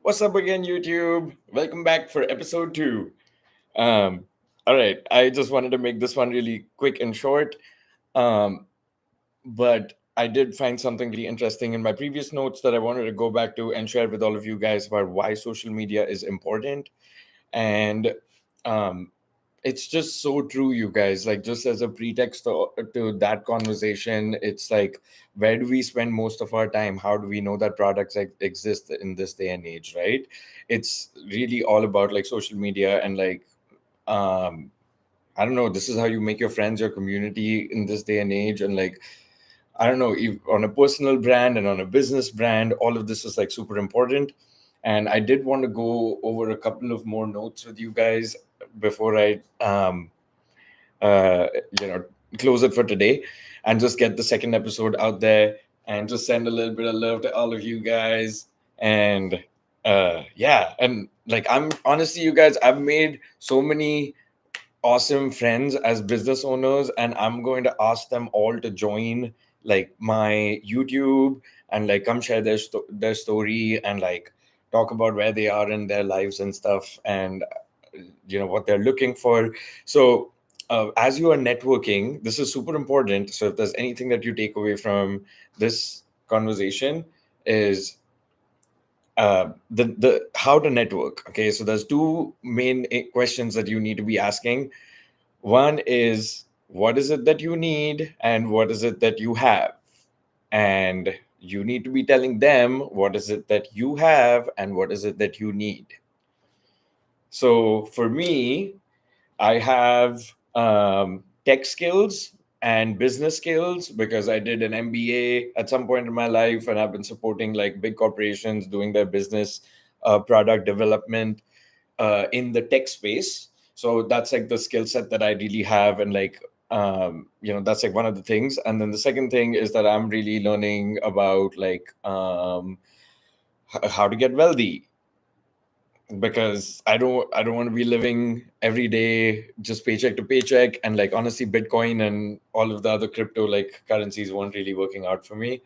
What's up again, YouTube? Welcome back for episode two. Um, all right, I just wanted to make this one really quick and short, um, but I did find something really interesting in my previous notes that I wanted to go back to and share with all of you guys about why social media is important. And um, it's just so true, you guys. Like, just as a pretext to that conversation, it's like, where do we spend most of our time? How do we know that products exist in this day and age, right? It's really all about like social media and like, um, I don't know, this is how you make your friends, your community in this day and age. And like, I don't know, if on a personal brand and on a business brand, all of this is like super important. And I did want to go over a couple of more notes with you guys before I, uh, you know, close it for today and just get the second episode out there and just send a little bit of love to all of you guys. And yeah, and like, I'm honestly, you guys, I've made so many awesome friends as business owners, and I'm going to ask them all to join like my YouTube and like come share their story and like talk about where they are in their lives and stuff, and what they're looking for. So as you are networking, this is super important. So if there's anything that you take away from this conversation, is the how to network. Okay, so there's two main questions that you need to be asking. One is, what is it that you need and what is it that you have? And you need to be telling them what is it that you have and what is it that you need. So for me, I have tech skills and business skills because I did an MBA at some point in my life, and I've been supporting like big corporations doing their business product development in the tech space. So that's like the skill set that I really have, and like that's like one of the things. And then the second thing is that I'm really learning about like how to get wealthy, because I don't want to be living every day just paycheck to paycheck. And like, honestly, Bitcoin and all of the other crypto like currencies weren't really working out for me.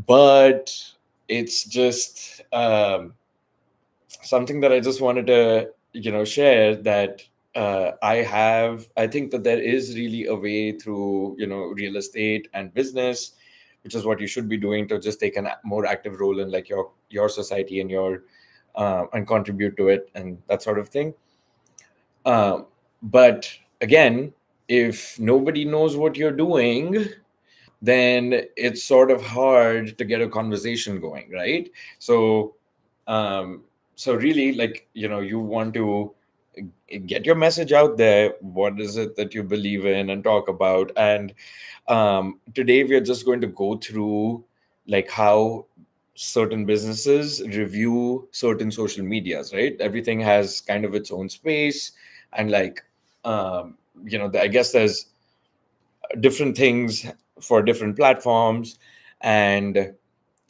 But it's just something that I just wanted to share, that I think that there is really a way through real estate and business, which is what you should be doing, to just take a more active role in like your society and your and contribute to it and that sort of thing. But again, if nobody knows what you're doing, then it's sort of hard to get a conversation going, right? So um so really, like, you want to get your message out there. What is it that you believe in and talk about? And today we are just going to go through like how certain businesses review certain social medias, right? Everything has kind of its own space. And like, I guess there's different things for different platforms. And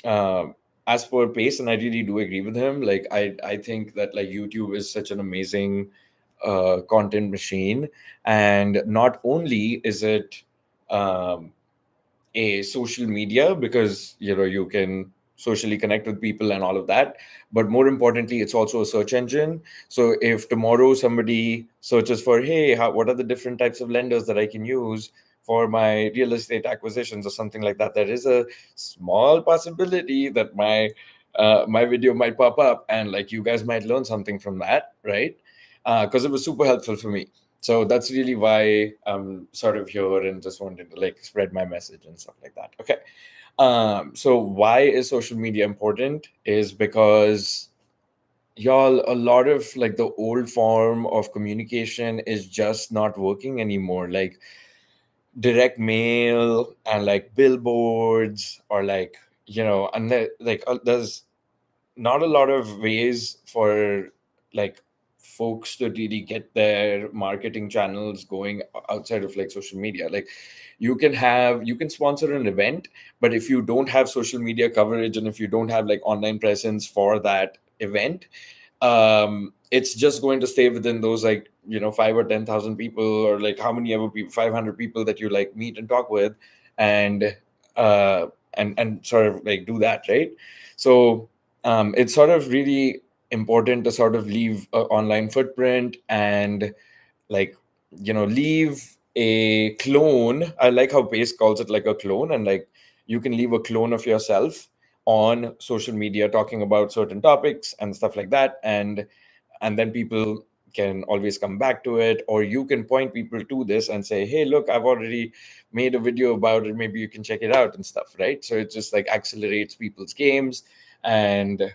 uh, as per Pace, and I really do agree with him, like, I think that like YouTube is such an amazing content machine. And not only is it um, a social media, because you can socially connect with people and all of that, but more importantly, it's also a search engine. So if tomorrow somebody searches for, hey, what are the different types of lenders that I can use for my real estate acquisitions or something like that, there is a small possibility that my video might pop up, and like, you guys might learn something from that, right? Because it was super helpful for me. So that's really why I'm sort of here and just wanted to like spread my message and stuff like that. Okay. So why is social media important? Is because, y'all, a lot of like the old form of communication is just not working anymore. Like direct mail and like billboards, or like, and like there's not a lot of ways for like folks to really get their marketing channels going outside of like social media. Like, you can sponsor an event, but if you don't have social media coverage and if you don't have like online presence for that event, it's just going to stay within those like 5 or 10,000 people, or like how many ever people, 500 people that you like meet and talk with, and uh and sort of like do that, right? So it's sort of really important to sort of leave an online footprint and like leave a clone. I like how Pace calls it like a clone, and like you can leave a clone of yourself on social media talking about certain topics and stuff like that, and then people can always come back to it, or you can point people to this and say, hey, look, I've already made a video about it, maybe you can check it out and stuff, right? So it just like accelerates people's games. And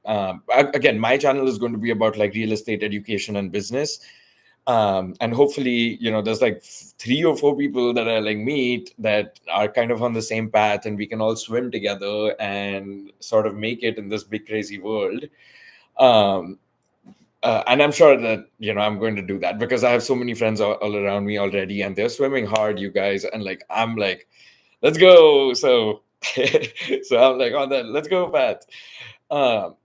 again, my channel is going to be about like real estate education and business. And hopefully, there's like 3 or 4 people that I like meet that are kind of on the same path, and we can all swim together and sort of make it in this big crazy world. um, and I'm sure that I'm going to do that because I have so many friends all around me already, and they're swimming hard, you guys, and like I'm like, let's go. So so I'm like on that, let's go, Pat. um,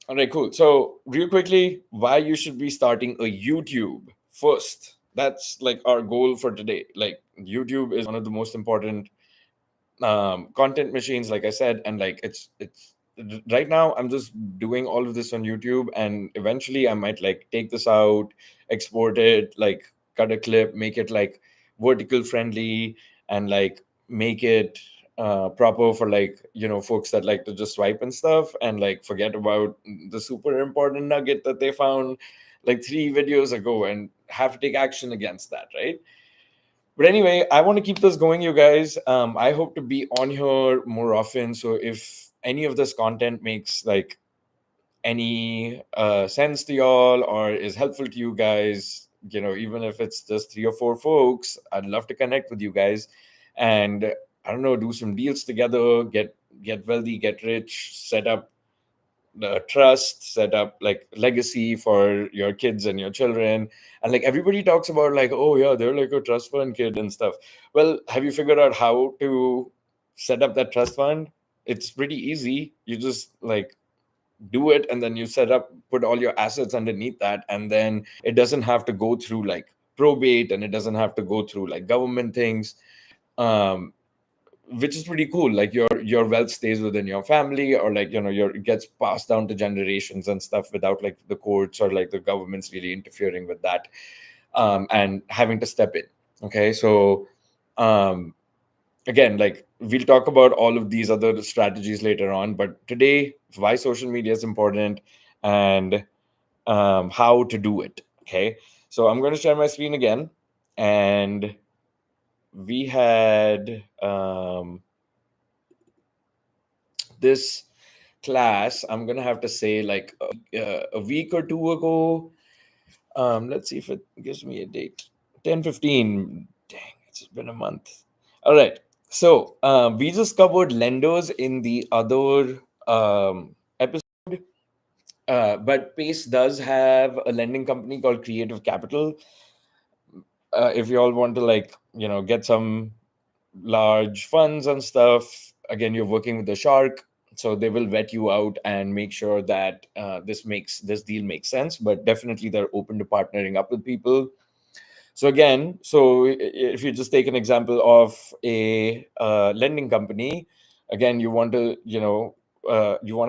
all right, cool. So, real quickly, why you should be starting a YouTube first. That's like our goal for today. Like, YouTube is one of the most important content machines, like I said, and like it's right now I'm just doing all of this on YouTube, and eventually I might like take this out, export it, like cut a clip, make it like vertical friendly, and like make it proper for like folks that like to just swipe and stuff, and like forget about the super important nugget that they found like 3 videos ago and have to take action against that, right? But anyway, I want to keep this going, you guys. I hope to be on here more often. So if any of this content makes like any sense to y'all or is helpful to you guys, even if it's just 3 or 4 folks, I'd love to connect with you guys, and I don't know, do some deals together, get wealthy, get rich, set up the trust, set up like legacy for your kids and your children. And like everybody talks about like, oh yeah, they're like a trust fund kid and stuff. Well, have you figured out how to set up that trust fund? It's pretty easy. You just like do it, and then you set up, put all your assets underneath that, and then it doesn't have to go through like probate, and it doesn't have to go through like government things. um which is pretty cool. Like your wealth stays within your family, or like your it gets passed down to generations and stuff without like the courts or like the governments really interfering with that, and having to step in. Okay, so um again, like we'll talk about all of these other strategies later on, but today, why social media is important, and how to do it. Okay, so I'm going to share my screen again, and we had this class, I'm gonna have to say like a week or two ago. Let's see if it gives me a date. 10/15. Dang, it's been a month. All right. So we just covered lenders in the other episode, but Pace does have a lending company called Creative Capital. If you all want to like get some large funds and stuff, again, you're working with the shark, so they will vet you out and make sure that this deal makes sense. But definitely they're open to partnering up with people. So again, if you just take an example of a lending company, again, you want to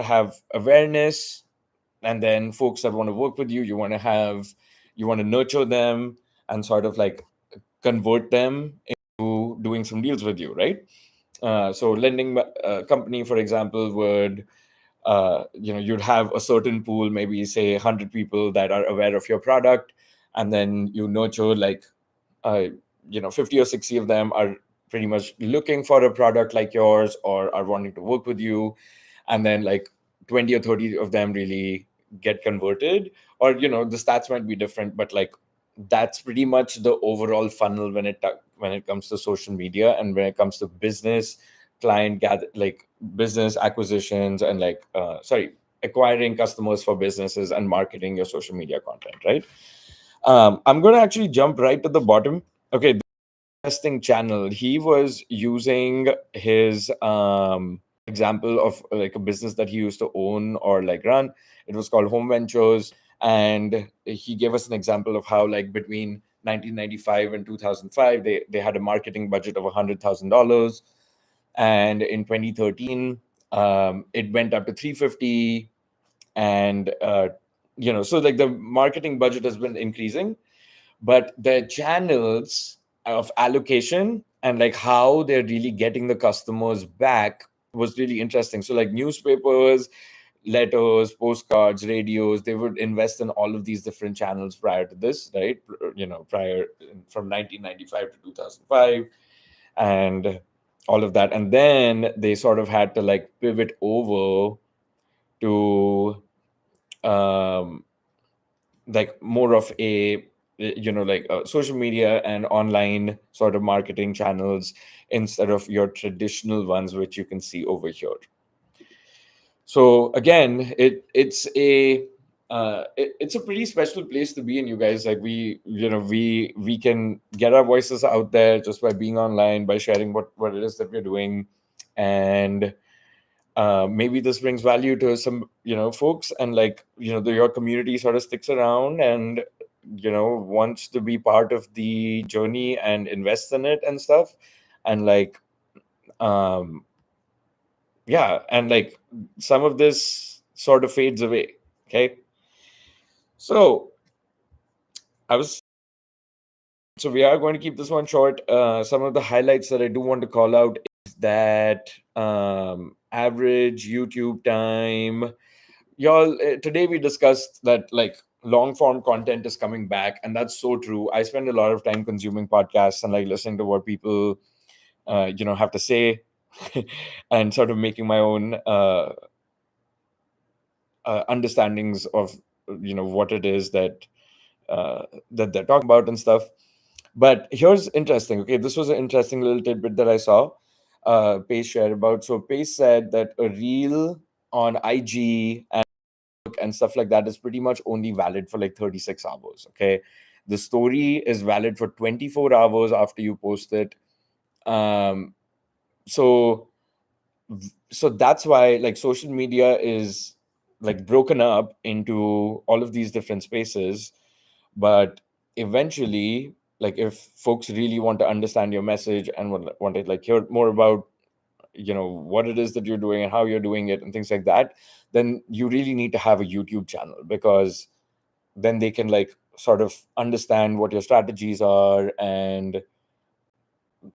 have awareness, and then folks that want to work with you, you want to nurture them and sort of like convert them into doing some deals with you, right? So lending company, for example, would you'd have a certain pool, maybe say 100 people that are aware of your product, and then you nurture like uh, 50 or 60 of them are pretty much looking for a product like yours or are wanting to work with you, and then like 20 or 30 of them really get converted. Or the stats might be different, but like that's pretty much the overall funnel when it comes to social media, and when it comes to business like business acquisitions, and like acquiring customers for businesses and marketing your social media content, right? I'm going to actually jump right to the bottom. Okay, testing channel, he was using his example of like a business that he used to own or like run. It was called Home Ventures, and he gave us an example of how like between 1995 and 2005 they had a marketing budget of $100,000, and in 2013 It went up to 350, and so like the marketing budget has been increasing, but the channels of allocation and like how they're really getting the customers back was really interesting. So like newspapers, letters, postcards, radios, they would invest in all of these different channels prior to this, right? Prior from 1995 to 2005, and all of that. And then they sort of had to like pivot over to um, like more of a like social media and online sort of marketing channels instead of your traditional ones, which you can see over here. So again, it's a pretty special place to be in, you guys. Like we can get our voices out there just by being online, by sharing what it is that we're doing, and maybe this brings value to some folks, and like your community sort of sticks around and wants to be part of the journey and invest in it and stuff, and like um yeah, and like some of this sort of fades away. Okay, so I was so we are going to keep this one short. Some of the highlights that I do want to call out is that average YouTube time. Y'all, today we discussed that like long form content is coming back, and that's so true. I spend a lot of time consuming podcasts and like listening to what people have to say and sort of making my own understandings of what it is that they're talking about and stuff. But here's interesting. Okay, this was an interesting little tidbit that I saw Pace shared about. So Pace said that a reel on IG and stuff like that is pretty much only valid for like 36 hours. Okay, the story is valid for 24 hours after you post it. um so so that's why like social media is like broken up into all of these different spaces. But eventually, like if folks really want to understand your message and want to like hear more about what it is that you're doing and how you're doing it and things like that, then you really need to have a YouTube channel, because then they can like sort of understand what your strategies are, and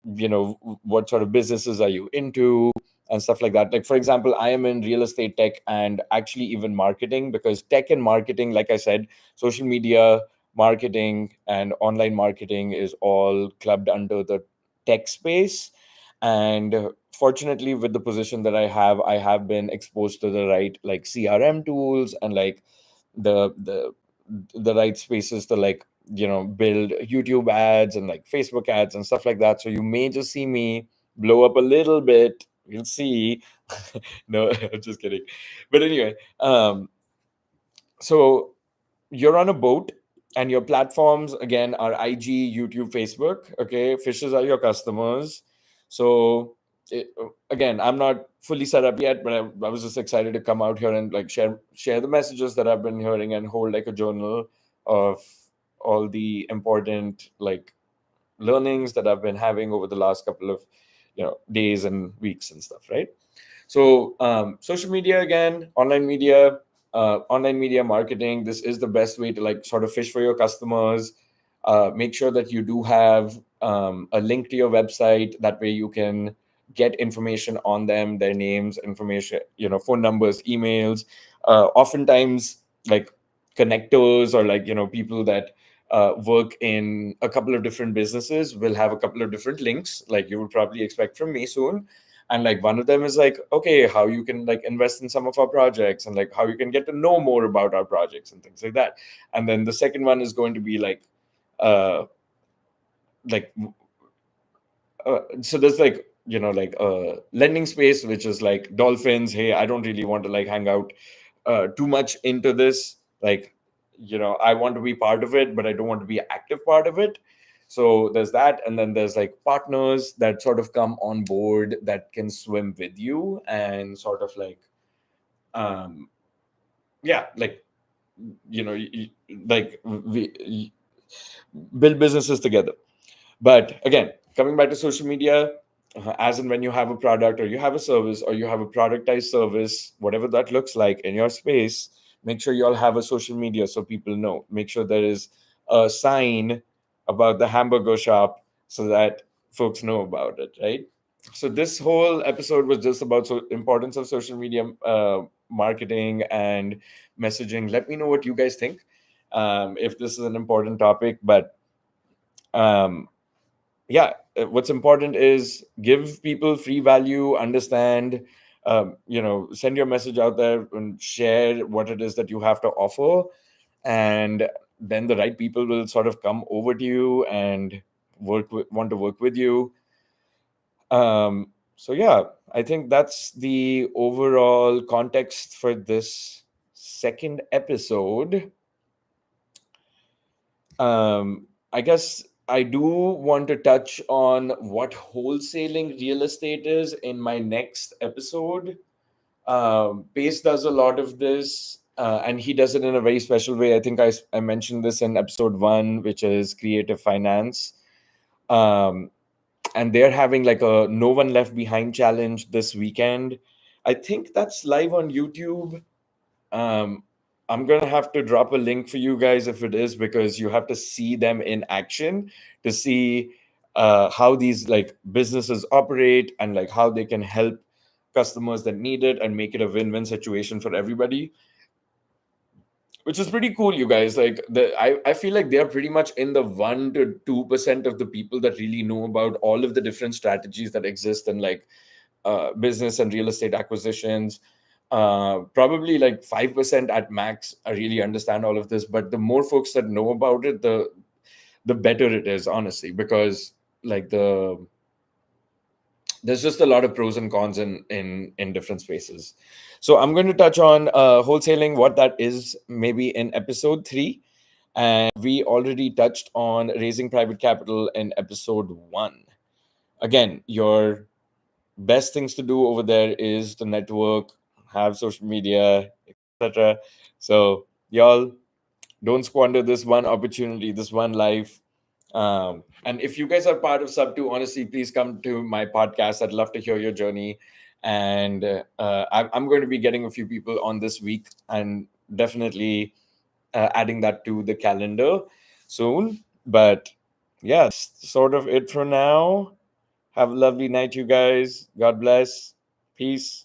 what sort of businesses are you into and stuff like that. Like for example, I am in real estate, tech, and actually even marketing, because tech and marketing, like I said, social media marketing and online marketing is all clubbed under the tech space. And fortunately, with the position that I have been exposed to the right like CRM tools and like the right spaces to like build YouTube ads and like Facebook ads and stuff like that. So you may just see me blow up a little bit. You'll see. No, I'm just kidding. But anyway, so you're on a boat, and your platforms again are IG, YouTube, Facebook. Okay, fishes are your customers. So again, I'm not fully set up yet, but I was just excited to come out here and like share the messages that I've been hearing and hold like a journal of all the important like learnings that I've been having over the last couple of days and weeks and stuff, right? So social media, again, online media marketing, this is the best way to like sort of fish for your customers. Make sure that you do have a link to your website. That way you can get information on them, their names, information, phone numbers, emails. Oftentimes, like connectors or like people that work in a couple of different businesses will have a couple of different links, like you would probably expect from me soon. And like one of them is like, okay, how you can like invest in some of our projects, and like how you can get to know more about our projects and things like that. And then the second one is going to be like so there's like like a lending space, which is like dolphins. Hey, I don't really want to like hang out too much into this, like I want to be part of it, but I don't want to be an active part of it. So there's that. And then there's like partners that sort of come on board that can swim with you and sort of like yeah, like like build businesses together. But again, coming back to social media, as and when you have a product or you have a service or you have a productized service, whatever that looks like in your space, make sure you all have a social media so people know. Make sure there is a sign about the hamburger shop so that folks know about it, right? So this whole episode was just about importance of social media marketing and messaging. Let me know what you guys think, if this is an important topic. But um, yeah, what's important is give people free value, understand, send your message out there and share what it is that you have to offer, and then the right people will sort of come over to you and want to work with you. So yeah, I think that's the overall context for this second episode. I guess I do want to touch on what wholesaling real estate is in my next episode. Pace does a lot of this, and he does it in a very special way. I think I mentioned this in episode 1, which is creative finance. Um, and they're having like a No One Left Behind challenge this weekend. I think that's live on YouTube. um, I'm gonna have to drop a link for you guys if it is, because you have to see them in action to see how these like businesses operate and like how they can help customers that need it and make it a win-win situation for everybody, which is pretty cool, you guys. Like I feel like they're pretty much in the 1 to 2% of the people that really know about all of the different strategies that exist in like business and real estate acquisitions. Probably like 5% at max I really understand all of this, but the more folks that know about it, the better it is, honestly, because like there's just a lot of pros and cons in different spaces. So I'm going to touch on wholesaling, what that is, maybe in episode 3, and we already touched on raising private capital in episode 1. Again, your best things to do over there is to network, have social media, etc. So y'all don't squander this one opportunity, this one life. And if you guys are part of Subto, honestly, please come to my podcast. I'd love to hear your journey. And I'm going to be getting a few people on this week and definitely adding that to the calendar soon. But yeah, sort of it for now. Have a lovely night, you guys. God bless. Peace.